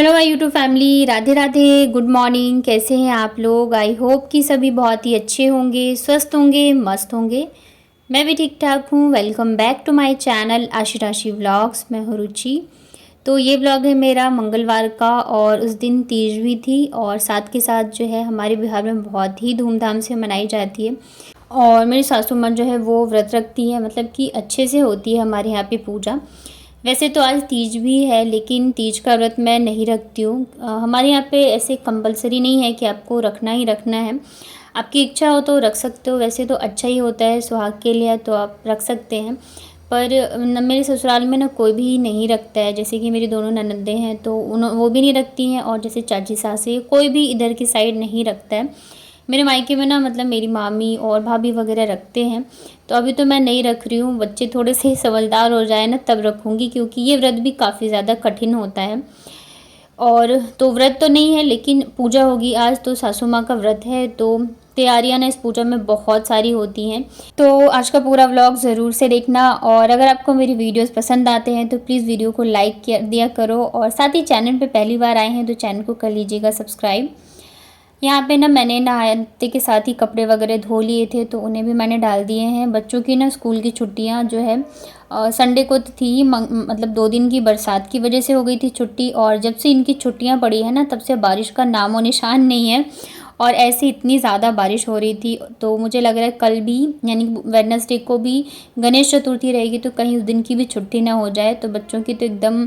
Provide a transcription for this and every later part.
Hello my YouTube family, Radhe Radhe, good morning. कैसे हैं आप लोग? आई होप कि सभी बहुत ही अच्छे होंगे, स्वस्थ होंगे, मस्त होंगे। मैं भी ठीक ठाक हूँ। Welcome back to my channel Ashi Rashi vlogs. मैं हूँ रुचि। तो ये व्लॉग है मेरा मंगलवार का और उस दिन तीज भी थी और साथ के साथ जो है हमारे बिहार में बहुत ही धूमधाम से मनाई जाती है। और मेरी सासू माँ जो है वो व्रत रखती है, मतलब कि अच्छे से होती है हमारे यहाँ पे पूजा। वैसे तो आज तीज भी है लेकिन तीज का व्रत मैं नहीं रखती हूँ। हमारे यहाँ पे ऐसे कंपलसरी नहीं है कि आपको रखना ही रखना है। आपकी इच्छा हो तो रख सकते हो। वैसे तो अच्छा ही होता है, सुहाग के लिए तो आप रख सकते हैं। पर मेरे ससुराल में ना कोई भी नहीं रखता है। जैसे कि मेरी दोनों ननदें हैं तो वो भी नहीं रखती हैं, और जैसे चाची सास है कोई भी इधर की साइड नहीं रखता है। मेरे मायके में ना मतलब मेरी मामी और भाभी वगैरह रखते हैं। तो अभी तो मैं नहीं रख रही हूँ, बच्चे थोड़े से समझदार हो जाए ना तब रखूँगी, क्योंकि ये व्रत भी काफ़ी ज़्यादा कठिन होता है। और तो व्रत तो नहीं है लेकिन पूजा होगी आज, तो सासू माँ का व्रत है, तो तैयारियां ना इस पूजा में बहुत सारी होती हैं। तो आज का पूरा व्लॉग ज़रूर से देखना, और अगर आपको मेरी वीडियोस पसंद आते हैं तो प्लीज़ वीडियो को लाइक दिया करो, और साथ ही चैनल पे पहली बार आए हैं तो चैनल को कर लीजिएगा सब्सक्राइब। यहाँ पे ना मैंने नहाते के साथ ही कपड़े वगैरह धो लिए थे तो उन्हें भी मैंने डाल दिए हैं। बच्चों की ना स्कूल की छुट्टियाँ जो है संडे को तो थी, मतलब 2 दिन की बरसात की वजह से हो गई थी छुट्टी, और जब से इनकी छुट्टियाँ पड़ी है ना तब से बारिश का नामो निशान नहीं है। और ऐसे इतनी ज़्यादा बारिश हो रही थी, तो मुझे लग रहा है कल भी यानी वेडनेसडे को भी गणेश चतुर्थी रहेगी, तो कहीं उस दिन की भी छुट्टी ना हो जाए। तो बच्चों की तो एकदम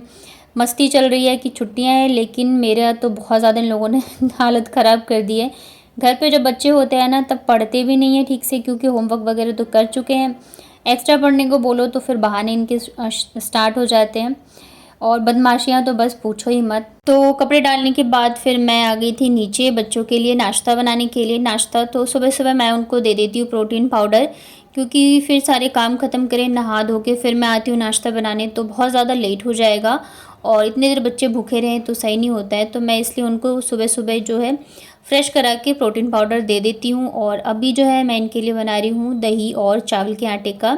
मस्ती चल रही है कि छुट्टियां हैं, लेकिन मेरा तो बहुत ज़्यादा इन लोगों ने हालत ख़राब कर दी है। घर पे जब बच्चे होते हैं ना तब पढ़ते भी नहीं है ठीक से, क्योंकि होमवर्क वगैरह तो कर चुके हैं। एक्स्ट्रा पढ़ने को बोलो तो फिर बहाने इनके स्टार्ट हो जाते हैं, और बदमाशियां तो बस पूछो ही मत। तो कपड़े डालने के बाद फिर मैं आ गई थी नीचे बच्चों के लिए नाश्ता बनाने के लिए। नाश्ता तो सुबह सुबह मैं उनको दे देती हूँ प्रोटीन पाउडर, क्योंकि फिर सारे काम ख़त्म करें नहा धो के फिर मैं आती हूँ नाश्ता बनाने, तो बहुत ज़्यादा लेट हो जाएगा और इतने देर बच्चे भूखे रहें तो सही नहीं होता है। तो मैं इसलिए उनको सुबह सुबह जो है फ्रेश करा के प्रोटीन पाउडर दे देती हूँ। और अभी जो है मैं इनके लिए बना रही हूँ दही और चावल के आटे का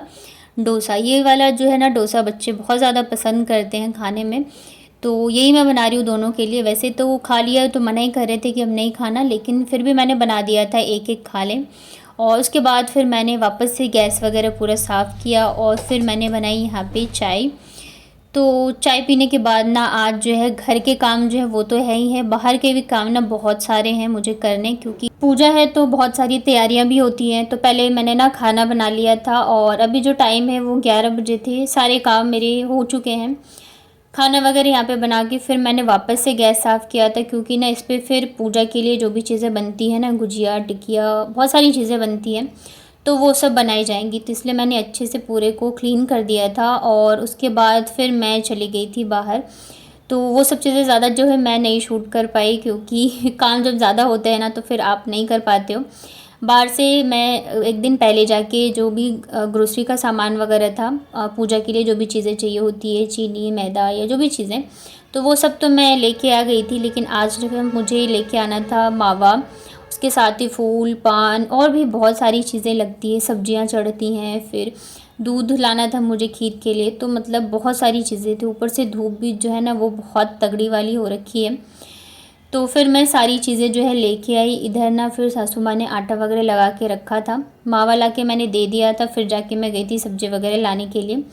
डोसा। ये वाला जो है ना डोसा बच्चे बहुत ज़्यादा पसंद करते हैं खाने में, तो यही मैं बना रही हूँ दोनों के लिए। वैसे तो वो खा लिया तो मना ही कर रहे थे कि अब नहीं खाना, लेकिन फिर भी मैंने बना दिया था एक एक खा लें। और उसके बाद फिर मैंने वापस से गैस वगैरह पूरा साफ़ किया और फिर मैंने बनाई यहाँ पे चाय। तो चाय पीने के बाद ना आज जो है घर के काम जो है वो तो है ही है, बाहर के भी काम ना बहुत सारे हैं मुझे करने, क्योंकि पूजा है तो बहुत सारी तैयारियां भी होती हैं। तो पहले मैंने ना खाना बना लिया था और अभी जो टाइम है वो 11 बजे थे, सारे काम मेरे हो चुके हैं। खाना वगैरह यहाँ पे बना के फिर मैंने वापस से गैस साफ़ किया था, क्योंकि ना इस पर फिर पूजा के लिए जो भी चीज़ें बनती हैं ना, गुजिया टिकिया बहुत सारी चीज़ें बनती हैं, तो वो सब बनाई जाएंगी। तो इसलिए मैंने अच्छे से पूरे को क्लीन कर दिया था और उसके बाद फिर मैं चली गई थी बाहर। तो वो सब चीज़ें ज़्यादा जो है मैं नहीं शूट कर पाई, क्योंकि काम जब ज़्यादा होते हैं ना तो फिर आप नहीं कर पाते हो। बाहर से मैं एक दिन पहले जाके जो भी ग्रोसरी का सामान वगैरह था पूजा के लिए जो भी चीज़ें चाहिए होती है, चीनी मैदा या जो भी चीज़ें, तो वो सब तो मैं लेके आ गई थी। लेकिन आज जो है मुझे लेके आना था मावा, उसके साथ ही फूल पान और भी बहुत सारी चीज़ें लगती है, सब्जियां चढ़ती हैं, फिर दूध लाना था मुझे खीर के लिए। तो मतलब बहुत सारी चीज़ें थी, ऊपर से धूप भी जो है ना वो बहुत तगड़ी वाली हो रखी है। तो फिर मैं सारी चीज़ें जो है लेके आई इधर ना। फिर सासू माँ ने आटा वगैरह लगा के रखा था, मावा ला के मैंने दे दिया था, फिर जाके मैं गई थी सब्ज़ी वगैरह लाने के लिए।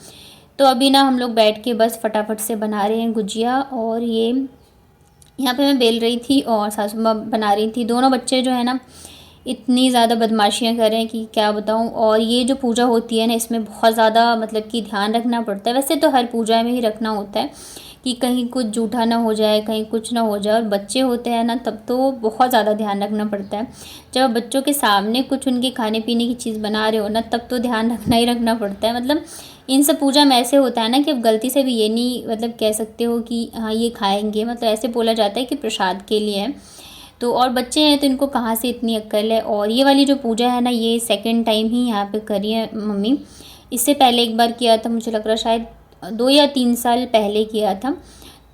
तो अभी ना हम लोग बैठ के बस फटाफट से बना रहे हैं गुजिया, और ये यहाँ पे मैं बेल रही थी और सासू माँ बना रही थी। दोनों बच्चे जो है ना इतनी ज़्यादा बदमाशियाँ कर रहे हैं कि क्या बताऊँ। और ये जो पूजा होती है ना इसमें बहुत ज़्यादा मतलब कि ध्यान रखना पड़ता है। वैसे तो हर पूजा में ही रखना होता है कि कहीं कुछ जूठा ना हो जाए, कहीं कुछ ना हो जाए, और बच्चे होते हैं ना तब तो बहुत ज़्यादा ध्यान रखना पड़ता है। जब बच्चों के सामने कुछ उनके खाने पीने की चीज़ बना रहे हो ना तब तो ध्यान रखना ही रखना पड़ता है। मतलब इन सब पूजा में ऐसे होता है ना कि अब गलती से भी ये नहीं मतलब कह सकते हो कि हाँ ये खाएंगे, मतलब ऐसे बोला जाता है कि प्रसाद के लिए है। तो और बच्चे हैं तो इनको कहाँ से इतनी अक्ल है। और ये वाली जो पूजा है ना ये सेकंड टाइम ही यहाँ पे करी है मम्मी। इससे पहले एक बार किया था, मुझे लग रहा है शायद 2 या 3 साल पहले किया था।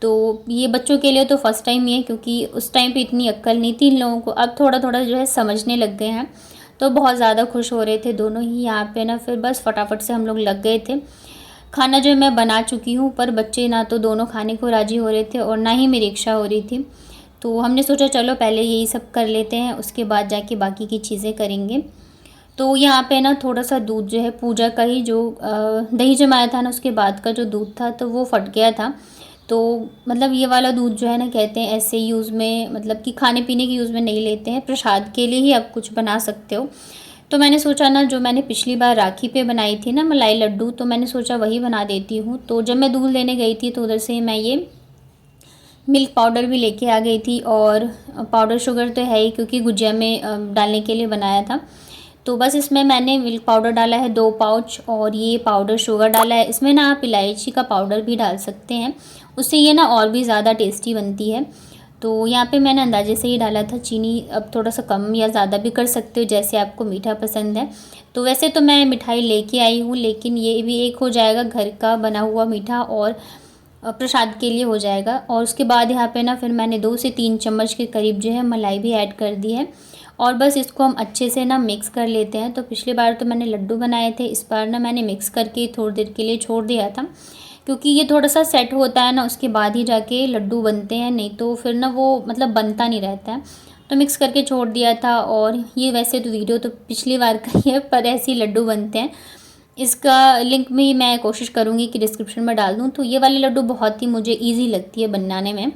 तो ये बच्चों के लिए तो फर्स्ट टाइम ही है, क्योंकि उस टाइम पे इतनी अक्ल नहीं थी इन लोगों को। अब थोड़ा थोड़ा जो है समझने लग गए हैं, तो बहुत ज़्यादा खुश हो रहे थे दोनों ही यहाँ पे ना। फिर बस फटाफट से हम लोग लग गए थे खाना जो है मैं बना चुकी हूँ, पर बच्चे ना तो दोनों खाने को राज़ी हो रहे थे और ना ही मेरी इच्छा हो रही थी। तो हमने सोचा चलो पहले यही सब कर लेते हैं, उसके बाद जाके बाकी की चीज़ें करेंगे। तो यहाँ पे ना थोड़ा-सा दूध जो है पूजा का ही जो दही जमाया था ना उसके बाद का जो दूध था तो वो फट गया था। तो मतलब ये वाला दूध जो है ना कहते हैं ऐसे यूज़ में, मतलब कि खाने-पीने के यूज़ में नहीं लेते हैं, प्रसाद के लिए ही आप कुछ बना सकते हो। तो मैंने सोचा ना जो मैंने पिछली बार राखी पे बनाई थी ना मलाई लड्डू, तो मैंने सोचा वही बना देती हूँ। तो जब मैं दूध लेने गई थी तो उधर से मैं ये मिल्क पाउडर भी लेके आ गई थी और पाउडर शुगर तो है ही क्योंकि गुजिया में डालने के लिए बनाया था। तो बस इसमें मैंने मिल्क पाउडर डाला है 2 पाउच और ये पाउडर शुगर डाला है। इसमें ना आप इलायची का पाउडर भी डाल सकते हैं, उससे ये ना और भी ज़्यादा टेस्टी बनती है। तो यहाँ पे मैंने अंदाजे से ही डाला था चीनी, अब थोड़ा-सा कम या ज़्यादा भी कर सकते हो जैसे आपको मीठा पसंद है। तो वैसे तो मैं मिठाई लेके आई हूँ, लेकिन ये भी एक हो जाएगा घर का बना हुआ मीठा और प्रसाद के लिए हो जाएगा। और उसके बाद यहाँ पे ना फिर मैंने 2 से 3 चम्मच के करीब जो है मलाई भी ऐड कर दी है और बस इसको हम अच्छे से ना मिक्स कर लेते हैं। तो पिछली बार तो मैंने लड्डू बनाए थे, इस बार ना मैंने मिक्स करके थोड़ी देर के लिए छोड़ दिया था क्योंकि ये थोड़ा-सा सेट होता है ना उसके बाद ही जाके लड्डू बनते हैं, नहीं तो फिर ना वो मतलब बनता नहीं रहता है। तो मिक्स करके छोड़ दिया था और ये वैसे तो वीडियो तो पिछली बार का ही है पर ऐसे ही लड्डू बनते हैं। इसका लिंक भी मैं कोशिश करूँगी कि डिस्क्रिप्शन में डाल दूँ। तो ये वाली लड्डू बहुत ही मुझे ईज़ी लगती है बनाने में।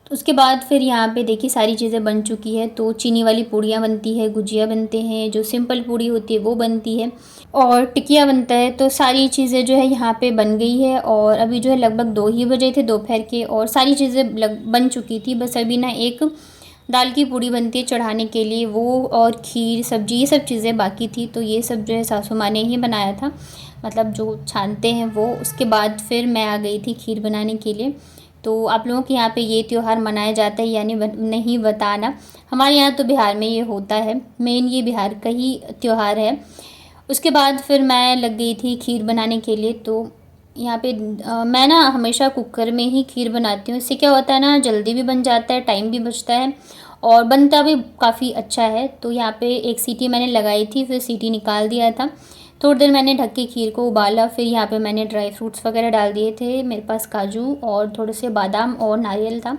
तो उसके बाद फिर यहाँ पे देखिए सारी चीज़ें बन चुकी है। तो चीनी वाली पूड़ियाँ बनती है, गुजिया बनते हैं, जो सिंपल पूड़ी होती है वो बनती है और टिकिया बनता है। तो सारी चीज़ें जो है यहाँ पे बन गई है और अभी जो है लगभग 2 ही बजे थे दोपहर के और सारी चीज़ें बन चुकी थी। बस अभी ना एक दाल की पूड़ी बनती है चढ़ाने के लिए, वो और खीर सब्जी ये सब चीज़ें बाकी थी। तो ये सब जो है सासू माँ ने ही बनाया था, मतलब जो छानते हैं वो। उसके बाद फिर मैं आ गई थी खीर बनाने के लिए। तो आप लोगों के यहाँ पे ये त्यौहार मनाया जाता है यानी नहीं बताना, हमारे यहाँ तो बिहार में ये होता है, मेन ये बिहार का ही त्यौहार है। उसके बाद फिर मैं लग गई थी खीर बनाने के लिए। तो यहाँ पे मैं ना हमेशा कुकर में ही खीर बनाती हूँ, इससे क्या होता है ना जल्दी भी बन जाता है, टाइम भी बचता है और बनता भी काफ़ी अच्छा है। तो यहाँ पे एक सीटी मैंने लगाई थी, फिर सीटी निकाल दिया था, थोड़ी देर मैंने ढक के खीर को उबाला। फिर यहाँ पे मैंने ड्राई फ्रूट्स वगैरह डाल दिए थे, मेरे पास काजू और थोड़े से बादाम और नारियल था,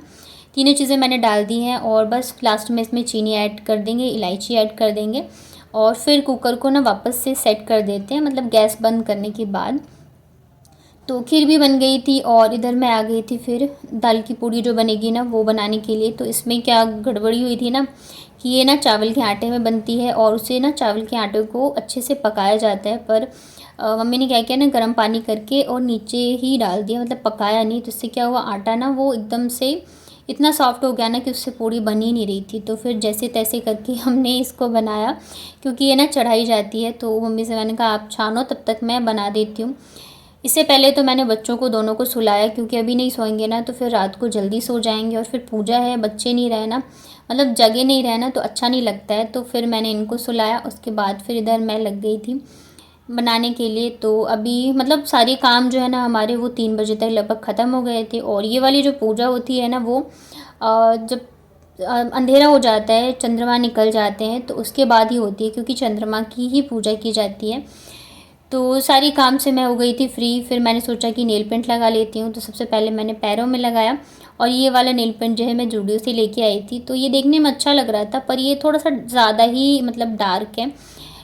तीनों चीज़ें मैंने डाल दी हैं और बस लास्ट में इसमें चीनी ऐड कर देंगे, इलायची ऐड कर देंगे और फिर कुकर को ना वापस से सेट कर देते हैं, मतलब गैस बंद करने के बाद। तो खीर भी बन गई थी और इधर मैं आ गई थी फिर दाल की पूड़ी जो बनेगी ना वो बनाने के लिए। तो इसमें क्या गड़बड़ी हुई थी ना कि ये ना चावल के आटे में बनती है और उसे ना चावल के आटे को अच्छे से पकाया जाता है, पर मम्मी ने क्या किया ना गर्म पानी करके और नीचे ही डाल दिया, मतलब पकाया नहीं। तो इससे क्या हुआ आटा ना वो एकदम से इतना सॉफ्ट हो गया ना कि उससे पूड़ी बन ही नहीं रही थी। तो फिर जैसे तैसे करके हमने इसको बनाया क्योंकि ये ना चढ़ाई जाती है। तो मम्मी से मैंने कहा आप छानो तब तक मैं बना देती हूँ। इससे पहले तो मैंने बच्चों को दोनों को सुलाया क्योंकि अभी नहीं सोएंगे ना तो फिर रात को जल्दी सो जाएंगे और फिर पूजा है, बच्चे नहीं रहे ना, मतलब जगे नहीं रहे ना तो अच्छा नहीं लगता है। तो फिर मैंने इनको सुलाया, उसके बाद फिर इधर मैं लग गई थी बनाने के लिए। तो अभी मतलब सारे काम जो है ना हमारे वो 3 बजे तक लगभग ख़त्म हो गए थे। और ये वाली जो पूजा होती है ना वो जब अंधेरा हो जाता है, चंद्रमा निकल जाते हैं तो उसके बाद ही होती है क्योंकि चंद्रमा की ही पूजा की जाती है। तो सारी काम से मैं हो गई थी फ्री। फिर मैंने सोचा कि नेल पेंट लगा लेती हूँ, तो सबसे पहले मैंने पैरों में लगाया और ये वाला नेल पेंट जो है मैं जूडियो से लेके आई थी। तो ये देखने में अच्छा लग रहा था पर ये थोड़ा सा ज़्यादा ही मतलब डार्क है।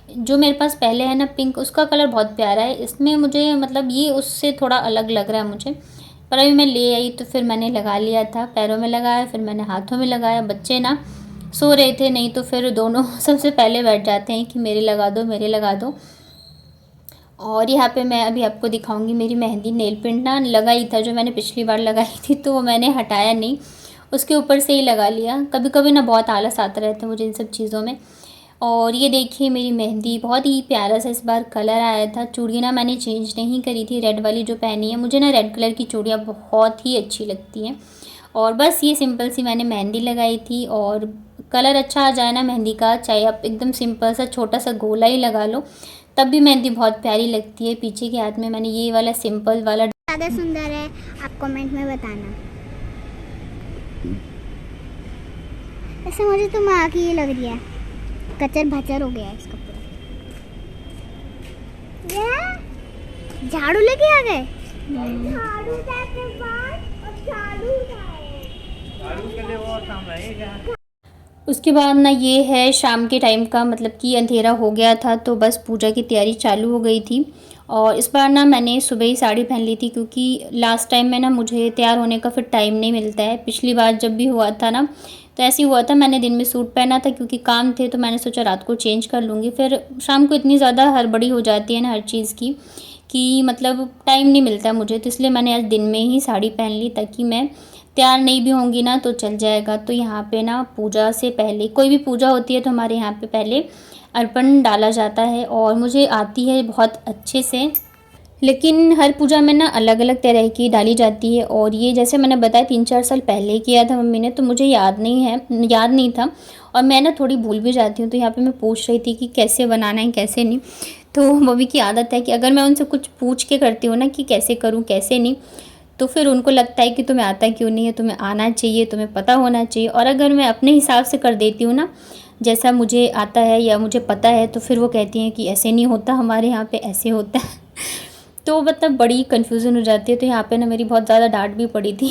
जो मेरे पास पहले है ना पिंक, उसका कलर बहुत प्यारा है, इसमें मुझे मतलब ये उससे थोड़ा अलग लग रहा है मुझे। पर अभी मैं ले आई तो फिर मैंने लगा लिया था, पैरों में लगाया, फिर मैंने हाथों में लगाया। बच्चे ना सो रहे थे, नहीं तो फिर दोनों सबसे पहले बैठ जाते हैं कि मेरे लगा दो मेरे लगा दो। और यहाँ पे मैं अभी आपको दिखाऊंगी मेरी मेहंदी। नेल पेंट ना लगा ही था जो मैंने पिछली बार लगाई थी, तो वो मैंने हटाया नहीं, उसके ऊपर से ही लगा लिया। कभी कभी ना बहुत आलस आता रहता है मुझे इन सब चीज़ों में। और ये देखिए मेरी मेहंदी, बहुत ही प्यारा सा इस बार कलर आया था। चूड़ी ना मैंने चेंज नहीं करी थी, रेड वाली जो पहनी है, मुझे ना रेड कलर की चूड़ियाँ बहुत ही अच्छी लगती हैं। और बस ये सिंपल सी मैंने मेहंदी लगाई थी। और कलर अच्छा आ जाए ना मेहंदी का, चाहे आप एकदम सिंपल सा छोटा सा गोला ही लगा लो तब भी मेहंदी बहुत प्यारी लगती है। पीछे के हाथ में मैंने ये वाला सिंपल वाला, ज़्यादा सुंदर है आप कमेंट में बताना। ऐसे मुझे तो माँ की ये लग रही है, कचर भचर हो गया है इसका पूरा। झाड़ू लेके आ गए। झाड़ू के बाद और झाड़ू के लिए और काम रहेगा। उसके बाद ना ये है शाम के टाइम का, मतलब कि अंधेरा हो गया था तो बस पूजा की तैयारी चालू हो गई थी। और इस बार ना मैंने सुबह ही साड़ी पहन ली थी, क्योंकि लास्ट टाइम में ना मुझे तैयार होने का फिर टाइम नहीं मिलता है। पिछली बार जब भी हुआ था ना तो ऐसे ही हुआ था, मैंने दिन में सूट पहना था क्योंकि काम थे, तो मैंने सोचा रात को चेंज कर लूँगी। फिर शाम को इतनी ज़्यादा हड़बड़ी हो जाती है ना हर चीज़ की कि मतलब टाइम नहीं मिलता मुझे, तो इसलिए मैंने आज दिन में ही साड़ी पहन ली ताकि मैं तैयार नहीं भी होंगी ना तो चल जाएगा। तो यहाँ पे ना पूजा से पहले, कोई भी पूजा होती है तो हमारे यहाँ पे पहले अर्पण डाला जाता है, और मुझे आती है बहुत अच्छे से। लेकिन हर पूजा में ना अलग अलग तरह की डाली जाती है, और ये जैसे मैंने बताया 3-4 साल पहले किया था मम्मी ने, तो मुझे याद नहीं था, और मैं ना थोड़ी भूल भी जाती हूँ। तो यहाँ पे मैं पूछ रही थी कि कैसे बनाना है कैसे नहीं। तो मम्मी की आदत है कि अगर मैं उनसे कुछ पूछ के करती हूँ ना कि कैसे करूँ कैसे नहीं, तो फिर उनको लगता है कि तुम्हें आता क्यों नहीं है, तुम्हें आना चाहिए, तुम्हें पता होना चाहिए। और अगर मैं अपने हिसाब से कर देती हूँ ना जैसा मुझे आता है या मुझे पता है, तो फिर वो कहती हैं कि ऐसे नहीं होता, हमारे यहाँ पे ऐसे होता है। तो मतलब बड़ी कन्फ्यूज़न हो जाती है। तो यहाँ पे ना मेरी बहुत ज़्यादा डांट भी पड़ी थी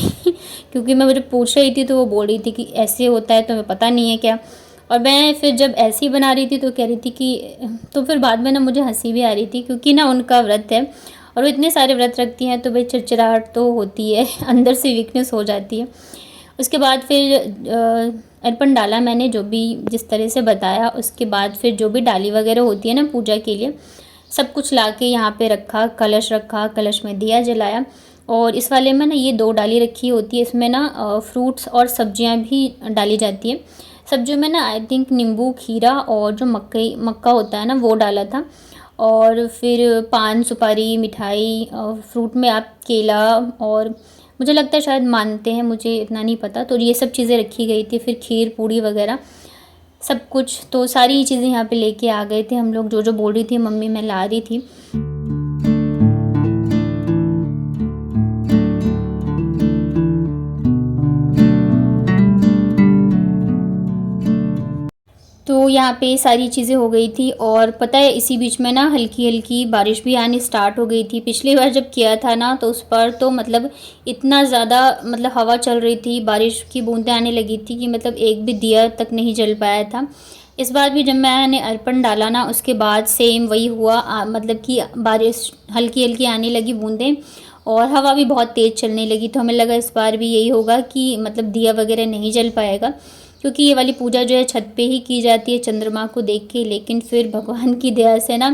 क्योंकि मैं मुझे पूछ रही थी तो वो बोल रही थी कि ऐसे होता है, तुम्हें पता नहीं है क्या। और मैं फिर जब ऐसे ही बना रही थी तो कह रही थी कि, तो फिर बाद में ना मुझे हंसी भी आ रही थी, क्योंकि ना उनका व्रत है और वो इतने सारे व्रत रखती हैं, तो भाई चिड़चिड़ाहट तो होती है अंदर से वीकनेस हो जाती है। उसके बाद फिर अर्पण डाला मैंने, जो भी जिस तरह से बताया। उसके बाद फिर जो भी डाली वगैरह होती है ना पूजा के लिए, सब कुछ ला के यहाँ पे रखा, कलश रखा, कलश में दिया जलाया। और इस वाले में ना ये 2 डाली रखी होती है, इसमें ना फ्रूट्स और सब्जियाँ भी डाली जाती है। सब्जियों में ना आई थिंक नींबू, खीरा और जो मक्का होता है ना वो डाला था। और फिर पान, सुपारी, मिठाई, फ्रूट में आप केला, और मुझे लगता है शायद मानते हैं, मुझे इतना नहीं पता, तो ये सब चीज़ें रखी गई थी। फिर खीर पूड़ी वगैरह सब कुछ, तो सारी चीज़ें यहाँ पे लेके आ गए थे हम लोग, जो जो बोल रही थी मम्मी मैं ला रही थी। तो यहाँ पे सारी चीज़ें हो गई थी, और पता है इसी बीच में ना हल्की हल्की बारिश भी आनी स्टार्ट हो गई थी। पिछली बार जब किया था ना तो उस पर तो मतलब इतना ज़्यादा मतलब हवा चल रही थी, बारिश की बूंदें आने लगी थी कि मतलब एक भी दिया तक नहीं जल पाया था। इस बार भी जब मैंने अर्पण डाला ना उसके बाद सेम वही हुआ, मतलब कि बारिश हल्की हल्की आने लगी बूंदें, और हवा भी बहुत तेज़ चलने लगी। तो हमें लगा इस बार भी यही होगा कि मतलब दिया वगैरह नहीं जल पाएगा, क्योंकि ये वाली पूजा जो है छत पे ही की जाती है चंद्रमा को देख के। लेकिन फिर भगवान की दया से ना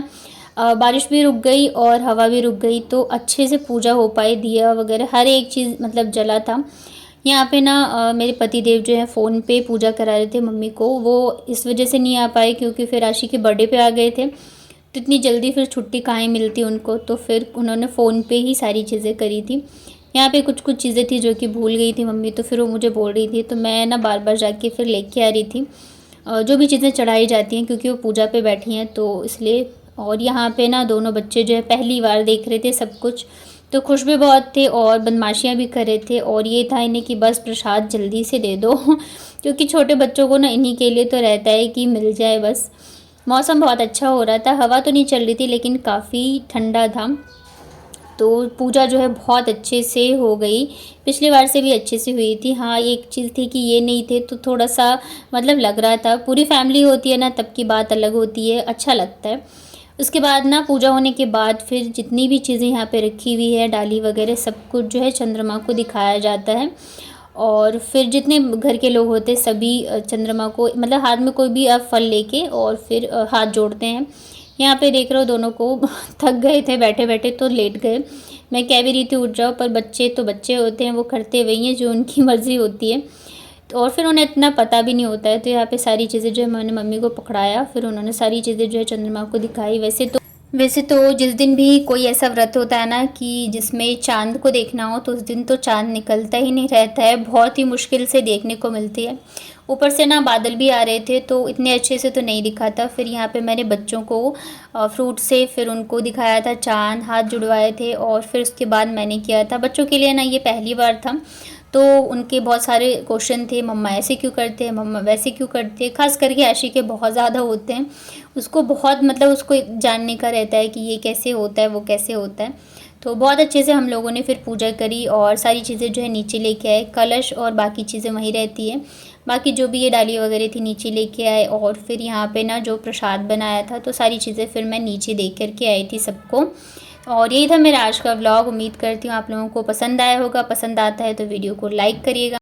बारिश भी रुक गई और हवा भी रुक गई, तो अच्छे से पूजा हो पाई, दिया वगैरह हर एक चीज़ मतलब जला था। यहाँ पे ना मेरे पति देव जो है फ़ोन पे पूजा करा रहे थे मम्मी को। वो इस वजह से नहीं आ पाए क्योंकि फिर आशी के बर्थडे पे आ गए थे, तो इतनी जल्दी फिर छुट्टी कहाँ ही मिलती उनको, तो फिर उन्होंने फ़ोन पे ही सारी चीज़ें करी थी। यहाँ पे कुछ कुछ चीज़ें थी जो कि भूल गई थी मम्मी, तो फिर वो मुझे बोल रही थी, तो मैं ना बार बार जाके फिर लेके आ रही थी जो भी चीज़ें चढ़ाई जाती हैं, क्योंकि वो पूजा पे बैठी हैं तो इसलिए। और यहाँ पे ना दोनों बच्चे जो है पहली बार देख रहे थे सब कुछ, तो खुश भी बहुत थे और बदमाशियाँ भी कर रहे थे। और ये था इन्हें कि बस प्रसाद जल्दी से दे दो क्योंकि छोटे बच्चों को ना इन्हीं के लिए तो रहता है कि मिल जाए बस। मौसम बहुत अच्छा हो रहा था, हवा तो नहीं चल रही थी लेकिन काफ़ी ठंडा था। तो पूजा जो है बहुत अच्छे से हो गई, पिछली बार से भी अच्छे से हुई थी। हाँ, एक चीज़ थी कि ये नहीं थे तो थोड़ा सा मतलब लग रहा था, पूरी फैमिली होती है ना तब की बात अलग होती है, अच्छा लगता है। उसके बाद ना पूजा होने के बाद फिर जितनी भी चीज़ें यहाँ पे रखी हुई है डाली वगैरह सब कुछ जो है चंद्रमा को दिखाया जाता है। और फिर जितने घर के लोग होते सभी चंद्रमा को मतलब हाथ में कोई भी फल लेके और फिर हाथ जोड़ते हैं। यहाँ पे देख रहे हो दोनों को थक गए थे बैठे बैठे तो लेट गए। मैं कह भी रही थी उठ जाओ, पर बच्चे तो बच्चे होते हैं, वो करते वही हैं जो उनकी मर्ज़ी होती है। तो और फिर उन्हें इतना पता भी नहीं होता है। तो यहाँ पे सारी चीज़ें जो है मैंने मम्मी को पकड़ाया, फिर उन्होंने सारी चीज़ें जो है चंद्रमा को दिखाई। वैसे तो जिस दिन भी कोई ऐसा व्रत होता है ना कि जिसमें चाँद को देखना हो तो उस दिन तो चाँद निकलता ही नहीं रहता है, बहुत ही मुश्किल से देखने को मिलती है। ऊपर से ना बादल भी आ रहे थे तो इतने अच्छे से तो नहीं दिखा था। फिर यहाँ पे मैंने बच्चों को फ्रूट से फिर उनको दिखाया था चाँद, हाथ जुड़वाए थे और फिर उसके बाद मैंने किया था। बच्चों के लिए ना ये पहली बार था तो उनके बहुत सारे क्वेश्चन थे, मम्मा ऐसे क्यों करते हैं, मम्मा वैसे क्यों करते हैं। खास करके आशी के बहुत ज़्यादा होते हैं, उसको बहुत मतलब उसको जानने का रहता है कि ये कैसे होता है, वो कैसे होता है। तो बहुत अच्छे से हम लोगों ने फिर पूजा करी और सारी चीज़ें जो है नीचे लेके आए, कलश और बाकी चीज़ें वहीं रहती है। बाकी जो भी ये डाली वगैरह थी नीचे लेके आए, और फिर यहाँ पे ना जो प्रसाद बनाया था तो सारी चीज़ें फिर मैं नीचे दे करके आई थी सबको। और यही था मेरा आज का व्लॉग। उम्मीद करती हूँ आप लोगों को पसंद आया होगा। पसंद आता है तो वीडियो को लाइक करिएगा।